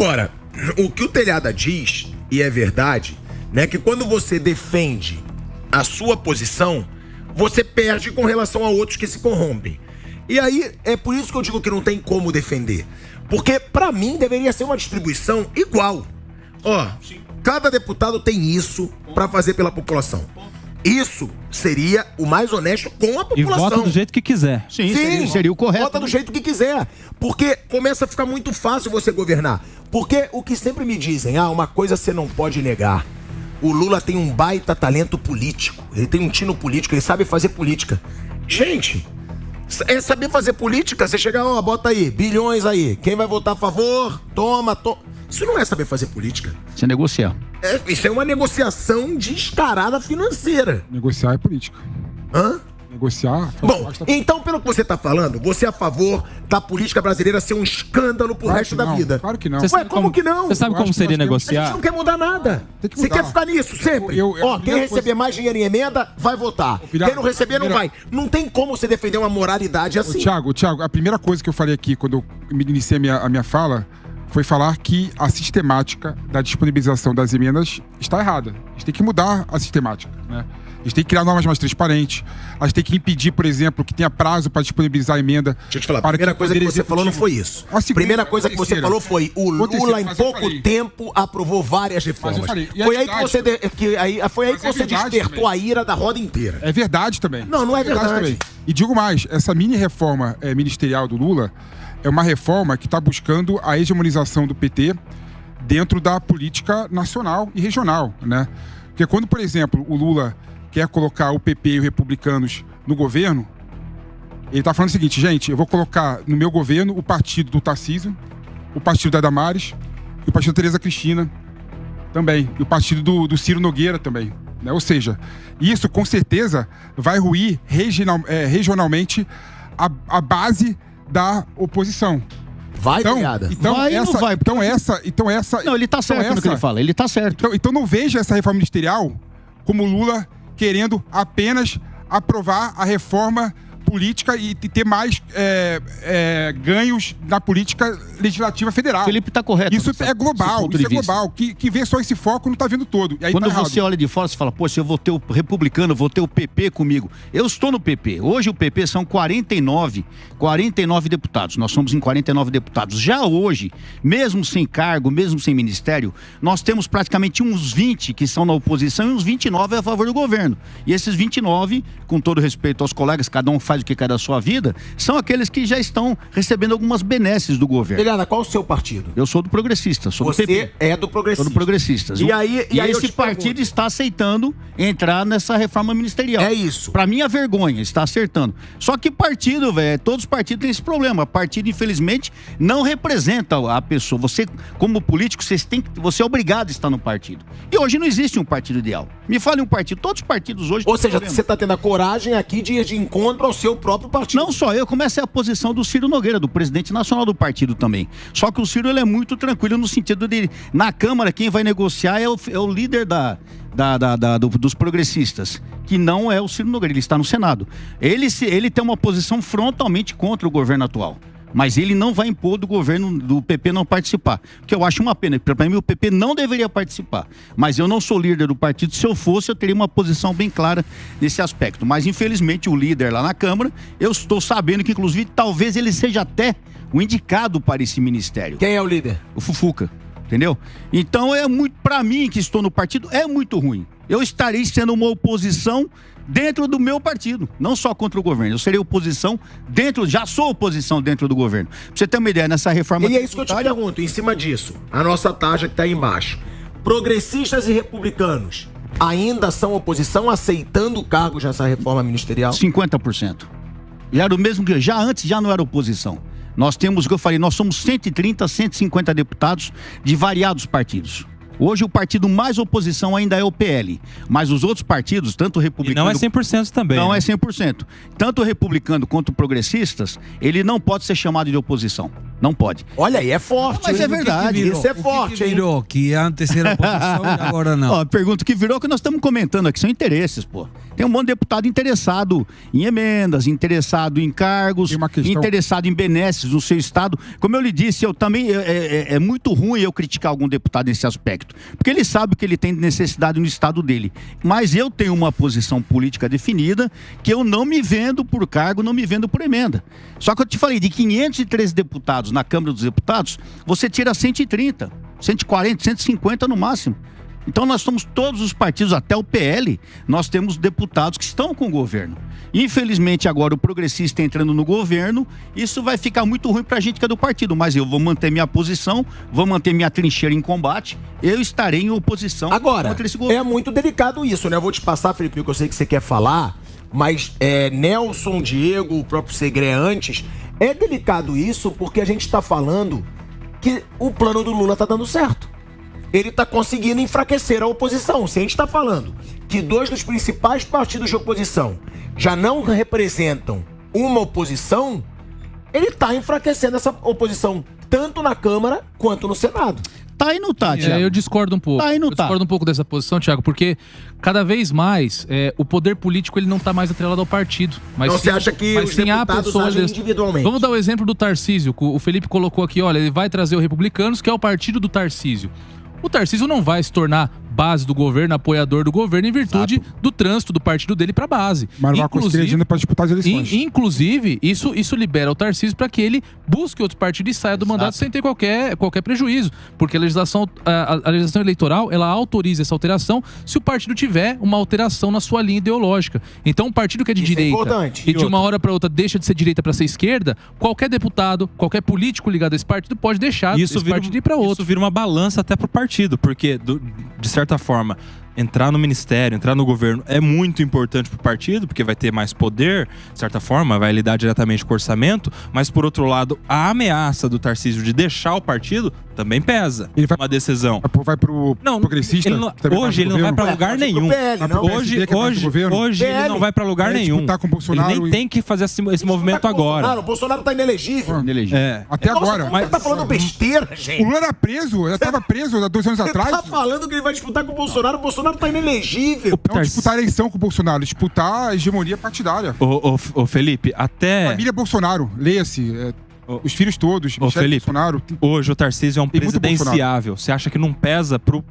Ora, o que o Telhada diz, e é verdade, né, que quando você defende a sua posição, você perde com relação a outros que se corrompem. E aí, é por isso que eu digo que não tem como defender. Porque, pra mim, deveria ser uma distribuição igual. Ó, cada deputado tem isso pra fazer pela população. Isso seria o mais honesto com a população. E vota do jeito que quiser. Sim, seria o correto. Vota do jeito que quiser. Porque começa a ficar muito fácil você governar. Porque o que sempre me dizem, uma coisa você não pode negar. O Lula tem um baita talento político. Ele tem um tino político, ele sabe fazer política. Gente, é saber fazer política. Você chegar, bota aí, bilhões aí. Quem vai votar a favor? Toma. Isso não é saber fazer política. Isso é negociar. Isso é uma negociação descarada financeira. Negociar é política. Hã? Negociar... Bom, então pelo que você tá falando, você é a favor da política brasileira ser um escândalo pro resto da vida. Claro que não. Ué, como que não? Você sabe como seria A negociar? gente não quer mudar nada. Você quer ficar nisso sempre? Quem receber mais dinheiro em emenda, vai votar. Quem não receber, não vai. Não tem como você defender uma moralidade assim. Tiago, a primeira coisa que eu falei aqui, quando eu me iniciei a minha fala, foi falar que a sistemática da disponibilização das emendas está errada. A gente tem que mudar a sistemática, né? A gente tem que criar normas mais transparentes. A gente tem que impedir, por exemplo, que tenha prazo para disponibilizar a emenda. Deixa eu te falar, a primeira coisa que você falou não foi isso. A primeira coisa que você falou foi o Lula, em pouco tempo, aprovou várias reformas. Foi aí que você despertou a ira da roda inteira. É verdade também. Não é verdade. E digo mais, essa mini reforma ministerial do Lula é uma reforma que está buscando a hegemonização do PT dentro da política nacional e regional, né? Porque quando, por exemplo, o Lula quer colocar o PP e os republicanos no governo, ele está falando o seguinte, gente, eu vou colocar no meu governo o partido do Tarcísio, o partido da Damares e o partido da Tereza Cristina também, e o partido do Ciro Nogueira também, né? Ou seja, isso com certeza vai ruir regionalmente a base da oposição. Vai, piada. Vai ou não vai? Então essa... Não, ele tá certo no que ele fala, ele tá certo. Então não veja essa reforma ministerial como Lula querendo apenas aprovar a reforma política e ter mais ganhos na política legislativa federal. Felipe tá correto. Isso é global, que vê só esse foco não tá vendo todo. E aí quando você olha de fora, você fala, poxa, eu vou ter o republicano, vou ter o PP comigo. Eu estou no PP. Hoje o PP são 49 deputados. Nós somos em 49 deputados. Já hoje, mesmo sem cargo, mesmo sem ministério, nós temos praticamente uns 20 que são na oposição e uns 29 a favor do governo. E esses 29, com todo respeito aos colegas, cada um faz o que quer da sua vida, são aqueles que já estão recebendo algumas benesses do governo. Eliana, qual o seu partido? Eu sou do Progressista, sou do PP. Você é do Progressista. Sou do Progressistas. E aí esse partido está aceitando entrar nessa reforma ministerial. É isso. Pra minha vergonha, está acertando. Só que partido, todos os partidos têm esse problema. Partido, infelizmente, não representa a pessoa. Você, como político, você é obrigado a estar no partido. E hoje não existe um partido ideal. Me fale um partido. Todos os partidos hoje... Ou seja, você está tendo a coragem aqui de ir de encontro ao seu próprio partido. Não só eu, como essa é a posição do Ciro Nogueira, do presidente nacional do partido também. Só que o Ciro, ele é muito tranquilo no sentido de, na Câmara, quem vai negociar é o líder dos progressistas, que não é o Ciro Nogueira, ele está no Senado. Ele tem uma posição frontalmente contra o governo atual. Mas ele não vai impor do governo do PP não participar. Que eu acho uma pena. Para mim, o PP não deveria participar. Mas eu não sou líder do partido. Se eu fosse, eu teria uma posição bem clara nesse aspecto. Mas, infelizmente, o líder lá na Câmara, eu estou sabendo que, inclusive, talvez ele seja até o indicado para esse ministério. Quem é o líder? O Fufuca. Entendeu? Então, para mim, que estou no partido, é muito ruim. Eu estarei sendo uma oposição dentro do meu partido, não só contra o governo. Eu serei oposição já sou oposição dentro do governo. Pra você ter uma ideia, nessa reforma... E é isso que eu te pergunto, em cima disso, a nossa taxa que tá aí embaixo. Progressistas e republicanos ainda são oposição aceitando cargos nessa reforma ministerial? 50%. E era o mesmo que antes já não era oposição. Nós temos, o que eu falei, nós somos 130, 150 deputados de variados partidos. Hoje o partido mais oposição ainda é o PL, mas os outros partidos, tanto o republicano... E não é 100% também. Não é 100%. Tanto o republicano quanto o progressistas, ele não pode ser chamado de oposição. Não pode. Olha aí, é forte. Mas hein? é verdade. Isso é forte, que virou? Que antes era oposição e agora não. Ó, pergunta que virou que nós estamos comentando aqui, são interesses, pô. Tem um monte de deputado interessado em emendas, interessado em cargos, interessado em benesses no seu estado. Como eu lhe disse, eu também é muito ruim eu criticar algum deputado nesse aspecto, porque ele sabe que ele tem necessidade no estado dele. Mas eu tenho uma posição política definida que eu não me vendo por cargo, não me vendo por emenda. Só que eu te falei, de 513 deputados na Câmara dos Deputados, você tira 130, 140, 150 no máximo. Então nós somos todos os partidos, até o PL, nós temos deputados que estão com o governo. Infelizmente agora o progressista entrando no governo, isso vai ficar muito ruim pra gente que é do partido, mas eu vou manter minha posição, vou manter minha trincheira em combate, eu estarei em oposição contra esse governo. É muito delicado isso, né? Eu vou te passar, Felipe, que eu sei que você quer falar, mas Nelson, Diego, o próprio Segré antes, é delicado isso porque a gente está falando que o plano do Lula tá dando certo. Ele está conseguindo enfraquecer a oposição. Se a gente está falando que dois dos principais partidos de oposição já não representam uma oposição, ele está enfraquecendo essa oposição tanto na Câmara quanto no Senado. Tá e não tá, Thiago? Eu discordo um pouco. Tá e não eu discordo um pouco dessa posição, Thiago, porque cada vez mais o poder político ele não está mais atrelado ao partido. Mas então você acha que os deputados agem individualmente? Vamos dar o exemplo do Tarcísio. O Felipe colocou aqui, olha, ele vai trazer o Republicanos, que é o partido do Tarcísio. O Tarcísio não vai se tornar base do governo, apoiador do governo, em virtude do trânsito do partido dele para a base. Mas vai conseguir agenda para disputar as eleições. Inclusive, isso libera o Tarcísio para que ele busque outros partidos e saia do mandato sem ter qualquer prejuízo. Porque a legislação eleitoral, ela autoriza essa alteração se o partido tiver uma alteração na sua linha ideológica. Então, um partido que é de direita e de uma hora para outra deixa de ser direita para ser esquerda, qualquer deputado, qualquer político ligado a esse partido pode deixar esse partido ir para outro. Isso vira uma balança até pro partido, porque, de certa forma, entrar no ministério, entrar no governo é muito importante pro partido, porque vai ter mais poder, de certa forma, vai lidar diretamente com o orçamento, mas por outro lado, a ameaça do Tarcísio de deixar o partido também pesa. Ele vai uma decisão. Vai pro progressista? Hoje ele não vai pra lugar nenhum. Hoje ele não vai pra lugar nenhum. Ele nem tem que fazer esse movimento agora. O Bolsonaro tá inelegível. Até agora. Mas você tá falando besteira, gente. O Lula era preso, já tava preso há 2 anos atrás. Você tá falando que ele vai disputar com o Bolsonaro tá inelegível. Não disputar a eleição com o Bolsonaro, disputar a hegemonia partidária. Ô Felipe, até... Família Bolsonaro, leia-se, os filhos todos, Felipe, Bolsonaro. Hoje o Tarcísio é um presidenciável. Você acha que não pesa pro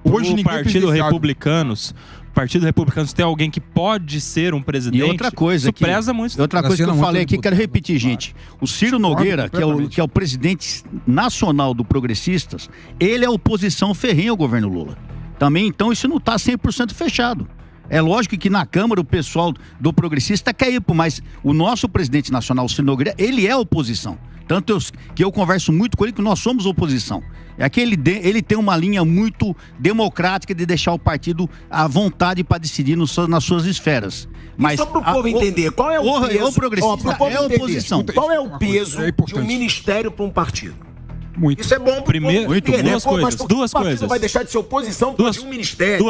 Partido Republicanos? O Partido Republicano tem alguém que pode ser um presidente. E outra coisa isso preza muito. Outra coisa que eu falei aqui, quero repetir, gente. O Ciro Nogueira, que é o presidente nacional do Progressistas, ele é oposição ferrenha ao governo Lula. Também, então, isso não está 100% fechado. É lógico que na Câmara o pessoal do progressista quer ir, mas o nosso presidente nacional, o Ciro Nogueira, ele é oposição. Tanto que eu converso muito com ele que nós somos oposição. É que ele tem uma linha muito democrática de deixar o partido à vontade para decidir nas suas esferas. Mas só para o povo entender, qual é o peso? O progressista é oposição. Qual é o peso de um ministério para um partido? Muito. Isso é bom pro povo entender. Duas coisas. O partido vai deixar de ser oposição por um ministério.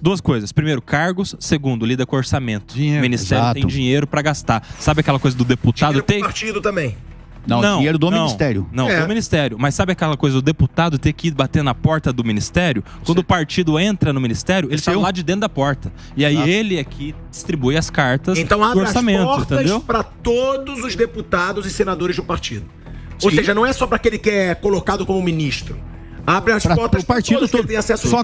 Duas coisas. Primeiro, cargos. Segundo, lida com orçamento. O ministério tem dinheiro para gastar. Sabe aquela coisa do deputado dinheiro pro partido também. Não, dinheiro do ministério. Não, do ministério. Mas sabe aquela coisa do deputado ter que ir bater na porta do ministério? Quando o partido entra no ministério, ele está lá de dentro da porta. E aí ele é que distribui as cartas do orçamento, as portas entendeu? Para todos os deputados e senadores do partido. Ou seja, não é só para aquele que é colocado como ministro. Abre as portas para partido todo. Que tem acesso só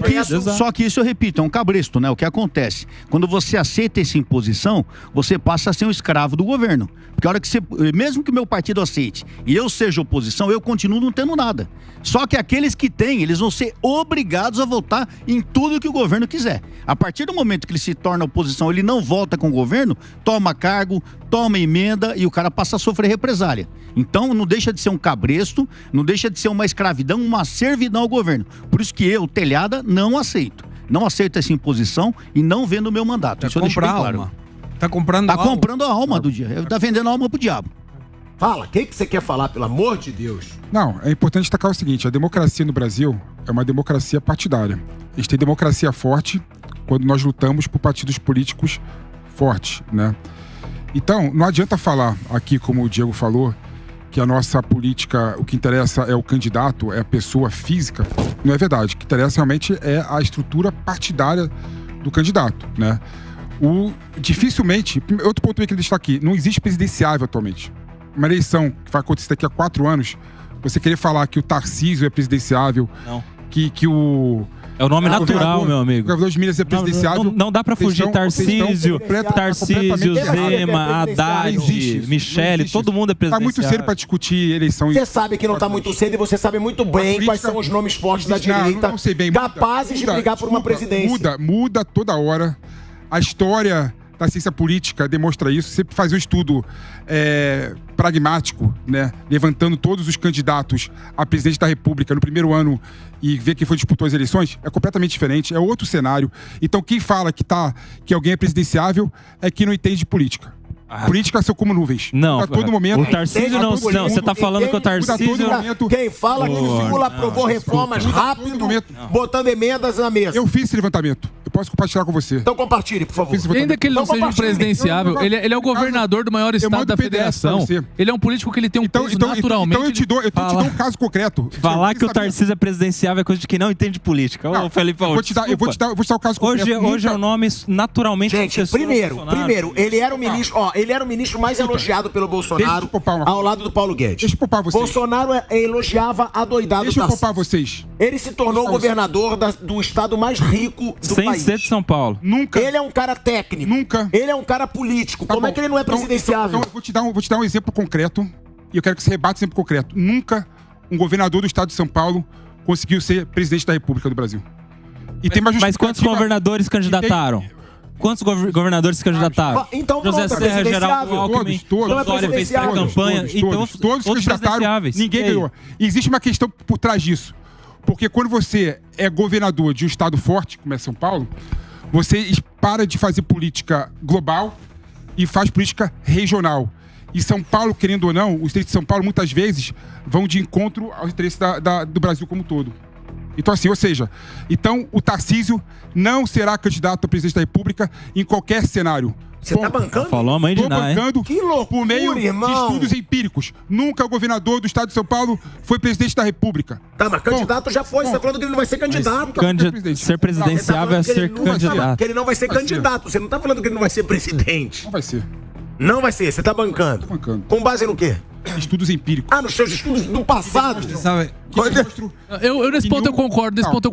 que isso, eu repito, é um cabresto, né? O que acontece? Quando você aceita essa imposição, você passa a ser um escravo do governo. Porque a hora que mesmo que o meu partido aceite e eu seja oposição, eu continuo não tendo nada. Só que aqueles que têm, eles vão ser obrigados a votar em tudo que o governo quiser. A partir do momento que ele se torna oposição, ele não volta com o governo, toma cargo, toma emenda e o cara passa a sofrer represália. Então não deixa de ser um cabresto, não deixa de ser uma escravidão, uma servidão ao governo. Por isso que eu, Telhada, não aceito. Não aceito essa imposição e não vendo o meu mandato. Isso eu deixo bem claro. Tá comprando a alma do dia. Tá vendendo a alma pro diabo. Fala, o que você quer falar, pelo amor de Deus? Não, é importante destacar o seguinte, a democracia no Brasil é uma democracia partidária. A gente tem democracia forte quando nós lutamos por partidos políticos fortes, né? Então, não adianta falar aqui, como o Diego falou, que a nossa política, o que interessa é o candidato, é a pessoa física, não é verdade. O que interessa realmente é a estrutura partidária do candidato, né? Dificilmente, outro ponto que eu queria destacar aqui, não existe presidenciável atualmente. Uma eleição que vai acontecer daqui a 4 anos, você querer falar que o Tarcísio é presidenciável, Não. que o... É o nome natural, meu O amigo. governador de Minas é presidenciável. Não dá pra fugir Tarcísio, completamente Zema, Haddad, Michele, todo mundo é Tá presidenciável. muito cedo pra discutir eleição. Você sabe que não tá muito cedo e você sabe muito bem quais são os nomes fortes da direita não sei bem, capazes de brigar por uma presidência. Muda toda hora. A história da ciência política demonstra isso. Você fazer um estudo pragmático, né, levantando todos os candidatos a presidente da República no primeiro ano e ver quem foi que disputou as eleições, é completamente diferente, é outro cenário. Então quem fala que alguém é presidenciável é que não entende de política. Política são como nuvens. Não, a todo momento. o Tarcísio não, você tá falando que o Tarcísio... Quem fala que o Lula aprovou reformas rápido, botando emendas na mesa. Eu fiz esse levantamento. Eu posso compartilhar com você. Então compartilhe, por favor. Ainda que ele não seja um presidenciável, ele é o governador do maior estado da federação. Ele é um político que ele tem um peso naturalmente. Então eu te dou um caso concreto. Falar que o Tarcísio é presidenciável é coisa de quem não entende política. Ô, Felipe, eu vou te dar o caso concreto. Hoje é o nome naturalmente... Gente, primeiro, ele era o ministro... Ele era o ministro mais elogiado pelo Bolsonaro ao lado do Paulo Guedes. Deixa eu poupar vocês. Bolsonaro elogiava adoidado Deixa eu poupar vocês. Ele se tornou o governador do estado mais rico do país. Sem ser de São Paulo. Nunca. Ele é um cara técnico. Nunca. Ele é um cara político. Como é que ele não é presidenciável? Então, eu vou te dar um exemplo concreto. E eu quero que você rebata esse exemplo concreto. Nunca um governador do estado de São Paulo conseguiu ser presidente da República do Brasil. Mas quantos governadores candidataram? Quantos governadores se candidataram? Então, José Serra, Geraldo Alckmin, Dória fez pré-campanha. Todos se candidataram, ninguém ganhou. E existe uma questão por trás disso. Porque quando você é governador de um estado forte, como é São Paulo, você para de fazer política global e faz política regional. E São Paulo, querendo ou não, os direitos de São Paulo muitas vezes vão de encontro aos interesses do Brasil como um todo. Então, assim, ou seja, o Tarcísio não será candidato a presidente da República em qualquer cenário. Você tá bancando? Falou a mãe de Ná, bancando que loucura, por meio irmão. de estudos empíricos. Nunca o governador do estado de São Paulo foi presidente da República. Tá, mas candidato já foi. Você tá falando que ele não vai ser candidato. Ser presidenciável é ser candidato. Que ele não vai ser candidato. Você não tá falando que ele não vai ser presidente. Não vai ser. Não vai ser. Você tá bancando. Tô bancando. Com base no quê? Estudos empíricos. Nos seus estudos do passado. Sabe? Eu nesse ponto eu concordo, eu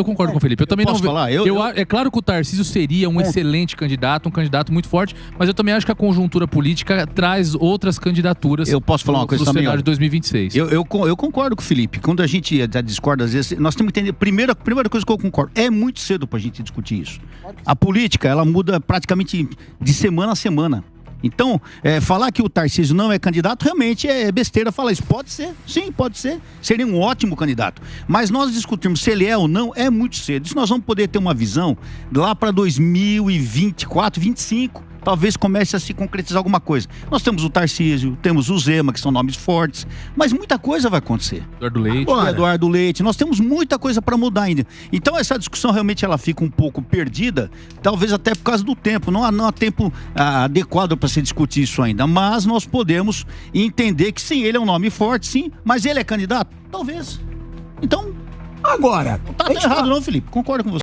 concordo com o Felipe. Eu também Posso não falar? É claro que o Tarcísio seria um excelente candidato, um candidato muito forte, mas eu também acho que a conjuntura política traz outras candidaturas. Eu posso falar uma coisa também? cenário de 2026. Eu concordo com o Felipe. Quando a gente discorda, às vezes, nós temos que entender. Primeira coisa que eu concordo, é muito cedo pra gente discutir isso. A política, ela muda praticamente de semana a semana. Então, falar que o Tarcísio não é candidato, realmente é besteira falar isso. Pode ser, sim, pode ser. Seria um ótimo candidato. Mas nós discutirmos se ele é ou não, é muito cedo. Isso nós vamos poder ter uma visão lá para 2024, 2025. Talvez comece a se concretizar alguma coisa. Nós temos o Tarcísio, temos o Zema, que são nomes fortes, mas muita coisa vai acontecer. Eduardo Leite, nós temos muita coisa para mudar ainda. Então essa discussão realmente ela fica um pouco perdida, talvez até por causa do tempo. Não há tempo adequado para se discutir isso ainda, mas nós podemos entender que sim, ele é um nome forte, sim, mas ele é candidato? Talvez. Então... Agora... Não tá errado não, Felipe. Concordo com você.